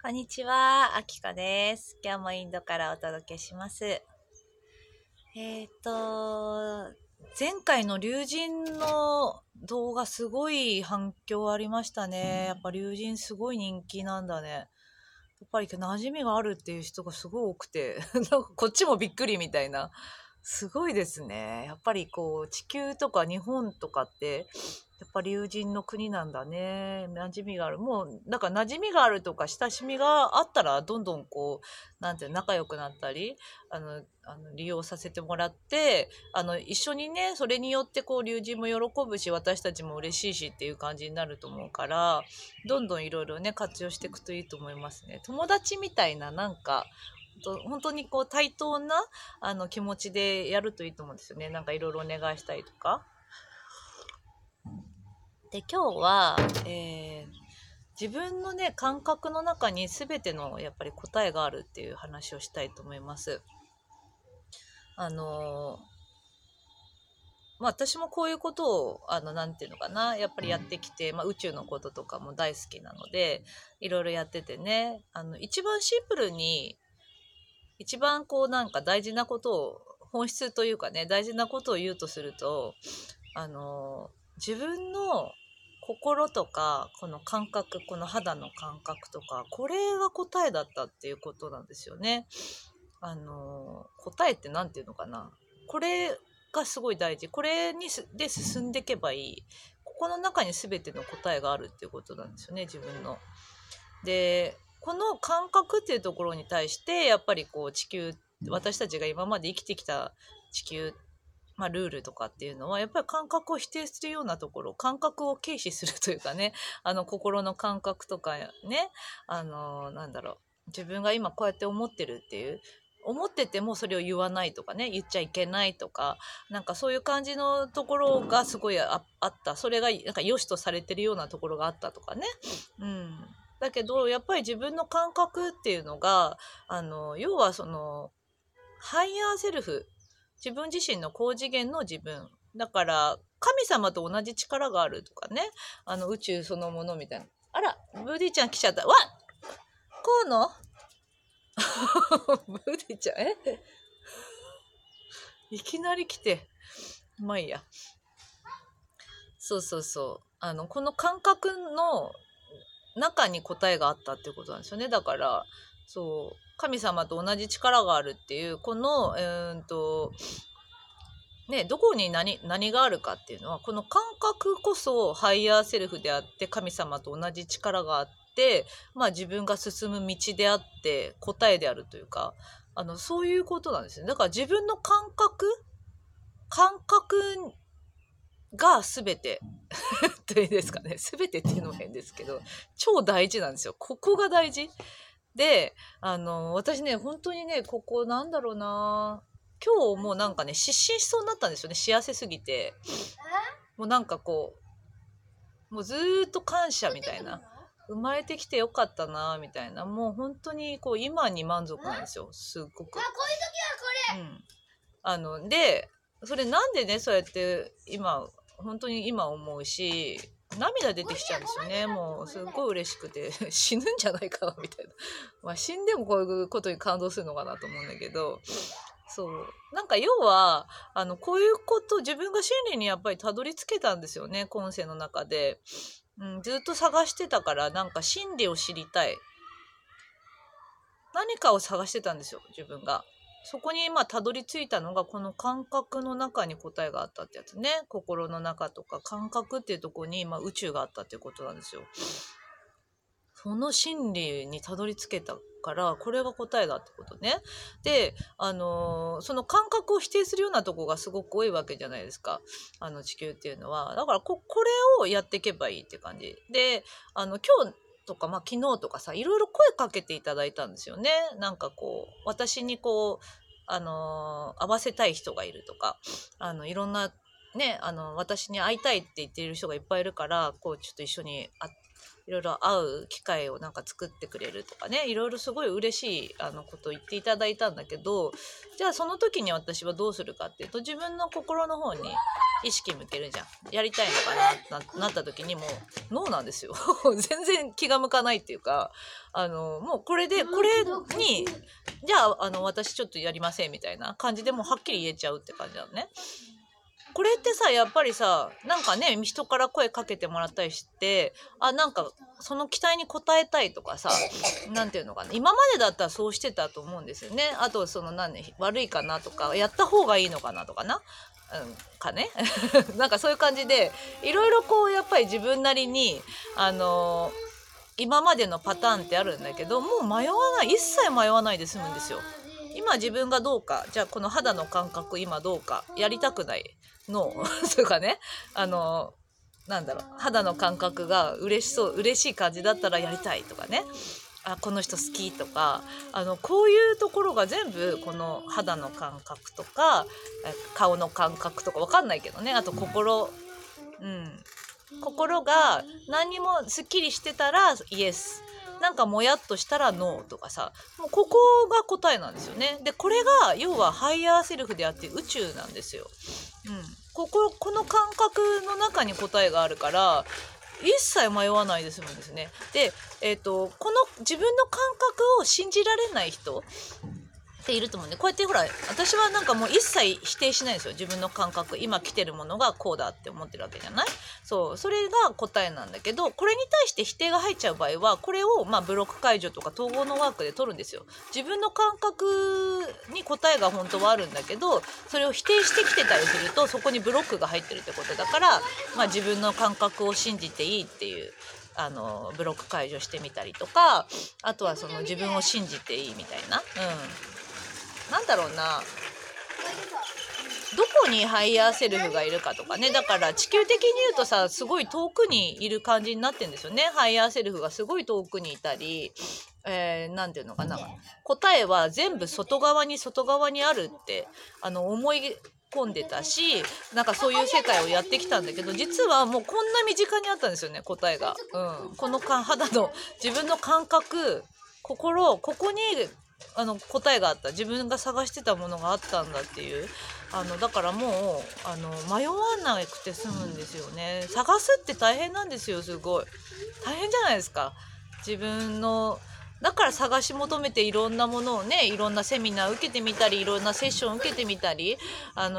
こんにちは、あきかです。今日もインドからお届けします。前回の龍神の動画すごい反響ありましたね。やっぱ龍神すごい人気なんだね。やっぱり馴染みがあるっていう人がすごい多くて、なんかこっちもびっくりみたいな。すごいですね。やっぱりこう、地球とか日本とかって、やっぱ龍神の国なんだね。馴染みがある。もう、なんか馴染みがあるとか親しみがあったら、どんどんこう、なんていうの、仲良くなったり、利用させてもらって、一緒にね、それによってこう、龍神も喜ぶし、私たちも嬉しいしっていう感じになると思うから、どんどんいろいろね、活用していくといいと思いますね。友達みたいな、なんか、本当にこう対等な気持ちでやるといいと思うんですよね。なんかいろいろお願いしたりとか。で、今日は、自分のね、感覚の中に全てのやっぱり答えがあるっていう話をしたいと思います。あの私もこういうことを、なんていうのかな、やっぱりやってきて、宇宙のこととかも大好きなので、いろいろやっててね、一番シンプルに、一番こうなんか大事なことを、本質というかね、大事なことを言うとすると、あの、自分の心とか、この感覚、この肌の感覚とか、これが答えだったっていうことなんですよね。答えってなんていうのかな。これがすごい大事。これで進んでいけばいい。ここの中に全ての答えがあるっていうことなんですよね、自分の。で、この感覚っていうところに対して、やっぱりこう地球、私たちが今まで生きてきた地球、ルールとかっていうのは、やっぱり感覚を否定するようなところ、感覚を軽視するというかね、心の感覚とかね、なんだろう、自分が今こうやって思ってるっていう、思っててもそれを言わないとかね、言っちゃいけないとか、なんかそういう感じのところがすごいあった。それがなんか良しとされてるようなところがあったとかね。うん。だけど、やっぱり自分の感覚っていうのが、要はその、ハイヤーセルフ、自分自身の高次元の自分。だから、神様と同じ力があるとかね。宇宙そのものみたいな。あら、ブーディちゃん来ちゃった。わっこうのブーディちゃん、いきなり来て。まあいいや。そうそうそう。この感覚の中に答えがあったっていうことなんですよね。だから、そう、神様と同じ力があるっていう、この、ね、どこに何があるかっていうのは、この感覚こそハイヤーセルフであって、神様と同じ力があって、自分が進む道であって、答えであるというか、そういうことなんですね。だから自分の感覚が全てっていうんですかね。全てっていうのも変ですけど、超大事なんですよ。ここが大事。で、私ね、本当にね、ここなんだろうな、今日もうなんかね、失神しそうになったんですよね。幸せすぎて。もうなんかこう、もうずーっと感謝みたいな。生まれてきてよかったな、みたいな。もう本当にこう、今に満足なんですよ。すっごく。うん。で、それなんでね、そうやって今、本当に今思うし、涙出てきちゃうんですよね。もうすっごい嬉しくて死ぬんじゃないかなみたいな。死んでもこういうことに感動するのかなと思うんだけど、そう。なんか要は、こういうこと、自分が真理にやっぱりたどり着けたんですよね、今世の中で。うん、ずっと探してたから、なんか真理を知りたい。何かを探してたんですよ、自分が。そこにたどり着いたのがこの感覚の中に答えがあったってやつね。心の中とか感覚っていうところに宇宙があったっていうことなんですよ。その真理にたどり着けたから、これが答えだってことね。で、その感覚を否定するようなとこがすごく多いわけじゃないですか。地球っていうのは。だからこれをやっていけばいいって感じ。で、今日、とか、昨日とかさ、いろいろ声かけていただいたんですよね。なんかこう、私にこう、会わせたい人がいるとか、いろんな、ね、私に会いたいって言っている人がいっぱいいるから、こう、ちょっと一緒にいろいろ会う機会をなんか作ってくれるとかね、いろいろすごい嬉しいことを言っていただいたんだけど、じゃあその時に私はどうするかっていうと、自分の心の方に意識向けるじゃん。やりたいのかななった時にもうノーなんですよ。全然気が向かないっていうか、もうこれにじゃあ私ちょっとやりませんみたいな感じでもうはっきり言えちゃうって感じなのね。これってさ、やっぱりさ、なんかね、人から声かけてもらったりして、なんかその期待に応えたいとかさ、なんていうのかな、今までだったらそうしてたと思うんですよね。あと悪いかなとか、やった方がいいのかなとかな、かね。なんかそういう感じで、いろいろこうやっぱり自分なりに今までのパターンってあるんだけど、もう一切迷わないで済むんですよ。今自分がどうか、じゃあこの肌の感覚今どうか、やりたくないのとかね、なんだろう、肌の感覚が嬉しい感じだったらやりたいとかね、この人好きとか、こういうところが全部この肌の感覚とか顔の感覚とか分かんないけどね、あと心が何にもすっきりしてたらイエス、なんかもやっとしたらノーとかさ、もうここが答えなんですよね。でこれが要はハイヤーセルフであって宇宙なんですよ。この感覚の中に答えがあるから一切迷わないで済むんですね。で、この自分の感覚を信じられない人っていると思うんで、こうやってほら、私はなんかもう一切否定しないんですよ。自分の感覚、今来てるものがこうだって思ってるわけじゃない。それが答えなんだけど、これに対して否定が入っちゃう場合は、これをブロック解除とか統合のワークで取るんですよ。自分の感覚に答えが本当はあるんだけど、それを否定してきてたりすると、そこにブロックが入ってるってことだから、自分の感覚を信じていいっていうブロック解除してみたりとか、あとは自分を信じていいみたいな、なんだろうな、どこにハイヤーセルフがいるかとかね。だから地球的に言うとさ、すごい遠くにいる感じになってんですよね。ハイヤーセルフがすごい遠くにいたり、なんていうのかな、答えは全部外側にあるって思い込んでたし、なんかそういう世界をやってきたんだけど、実はもうこんな身近にあったんですよね、答えが。この肌の自分の感覚、心、ここに答えがあった、自分が探してたものがあったんだっていう、だからもう迷わなくて済むんですよね。探すって大変なんですよ。すごい大変じゃないですか。自分のだから探し求めて、いろんなものをね、いろんなセミナー受けてみたり、いろんなセッション受けてみたり、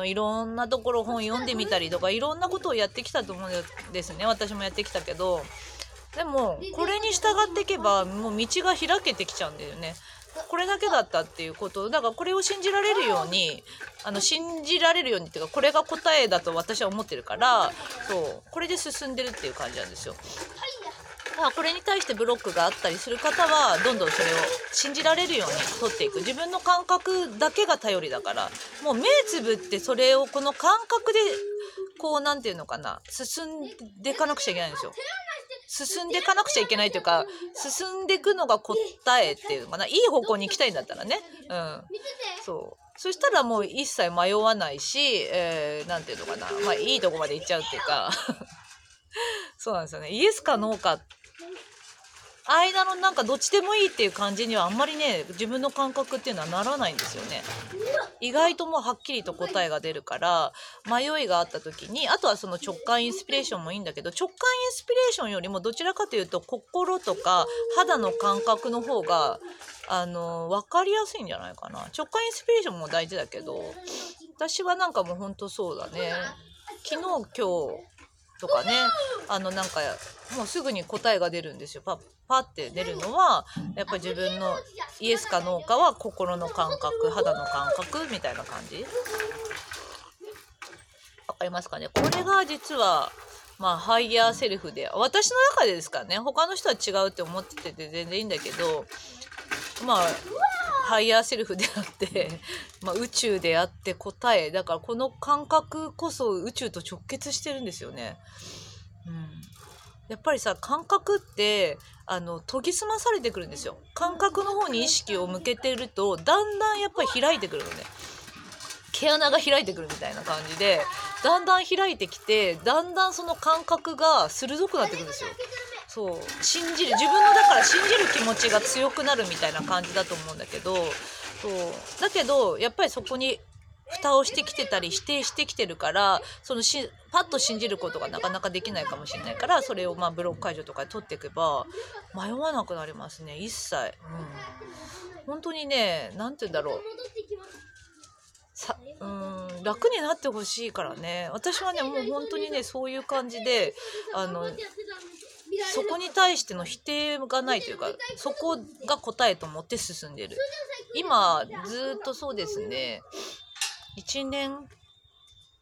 いろんなところ本読んでみたりとか、いろんなことをやってきたと思うんですね。私もやってきたけど、でもこれに従っていけばもう道が開けてきちゃうんだよね。これだけだったっていうことだから、これを信じられるようにっていうか、これが答えだと私は思ってるから、これで進んでるっていう感じなんですよ。これに対してブロックがあったりする方は、どんどんそれを信じられるように取っていく。自分の感覚だけが頼りだから、もう目つぶってそれをこの感覚でこう、なんていうのかな、進んでいかなくちゃいけないんですよ。進んでいかなくちゃいけないというか、進んでいくのが答えっていうのかな。いい方向に行きたいんだったらね。そしたらもう一切迷わないし、なんていうのかな、いいとこまで行っちゃうっていうかそうなんですよね。イエスかノーか間のなんかどっちでもいいっていう感じにはあんまりね、自分の感覚っていうのはならないんですよね。意外ともうはっきりと答えが出るから、迷いがあった時に、あとはその直感インスピレーションもいいんだけど、直感インスピレーションよりもどちらかというと心とか肌の感覚の方が分かりやすいんじゃないかな。直感インスピレーションも大事だけど、私はなんかもうほんとそうだね、昨日今日とかね、なんかもうすぐに答えが出るんですよ。パッって出るのはやっぱり自分のイエスかノーかは心の感覚、肌の感覚みたいな感じ。わかりますかね。これが実はハイヤーセルフで、私の中でですからね、他の人は違うって思ってて全然いいんだけど、ハイヤーセルフであって宇宙であって答えだから、この感覚こそ宇宙と直結してるんですよね。やっぱりさ、感覚って研ぎ澄まされてくるんですよ。感覚の方に意識を向けてると、だんだんやっぱり開いてくるのね。毛穴が開いてくるみたいな感じで、だんだん開いてきて、だんだんその感覚が鋭くなってくるんですよ。そう信じる、自分のだから信じる気持ちが強くなるみたいな感じだと思うんだけど、そうだけどやっぱりそこに蓋をしてきてたり否定してきてるから、パッと信じることがなかなかできないかもしれないから、それをブロック解除とかで取っていけば迷わなくなりますね、一切。本当にね、なんて言うんだろう、楽になってほしいからね。私はね、もう本当にね、そういう感じで、そこに対しての否定がないというか、そこが答えと思って進んでる。今ずっとそうですね、1年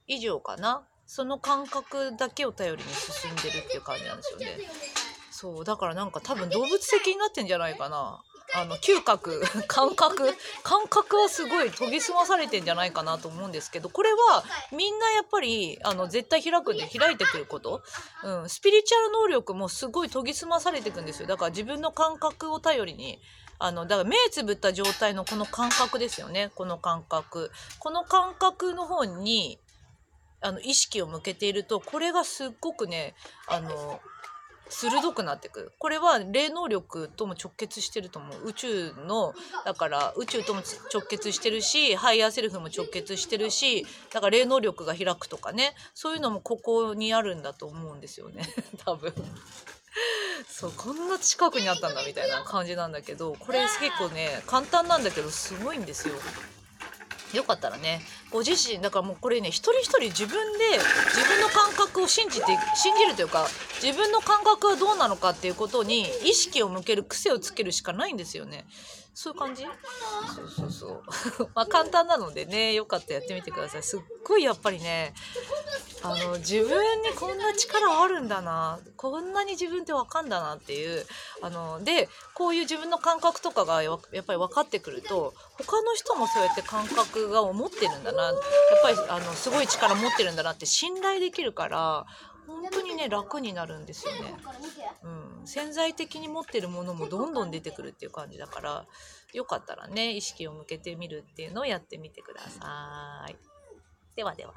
以上かな、その感覚だけを頼りに進んでるっていう感じなんですよね。そうだからなんか多分動物的になってんじゃないかな。嗅覚感覚はすごい研ぎ澄まされてんじゃないかなと思うんですけど、これはみんなやっぱり絶対開いてくること、スピリチュアル能力もすごい研ぎ澄まされていくんですよ。だから自分の感覚を頼りにだから目つぶった状態のこの感覚ですよね。この感覚の方に意識を向けていると、これがすっごくね鋭くなってくる。これは霊能力とも直結してると思う。だから宇宙とも直結してるし、ハイヤーセルフも直結してるし、だから霊能力が開くとかね、そういうのもここにあるんだと思うんですよね多分そう、こんな近くにあったんだみたいな感じなんだけど、これ結構ね簡単なんだけどすごいんですよ。よかったらね、ご自身だからもうこれね、一人一人自分の感覚を信じるというか、自分の感覚はどうなのかっていうことに意識を向ける癖をつけるしかないんですよね。そういう感じ。そう簡単なのでね、よかったらやってみてください。すっごいやっぱりね、自分にこんな力あるんだな、こんなに自分って分かんだなっていうで、こういう自分の感覚とかがやっぱり分かってくると、他の人もそうやって感覚が持ってるんだな、やっぱりすごい力持ってるんだなって信頼できるから、本当にね楽になるんですよね。潜在的に持ってるものもどんどん出てくるっていう感じだから、よかったらね意識を向けてみるっていうのをやってみてください。ではでは。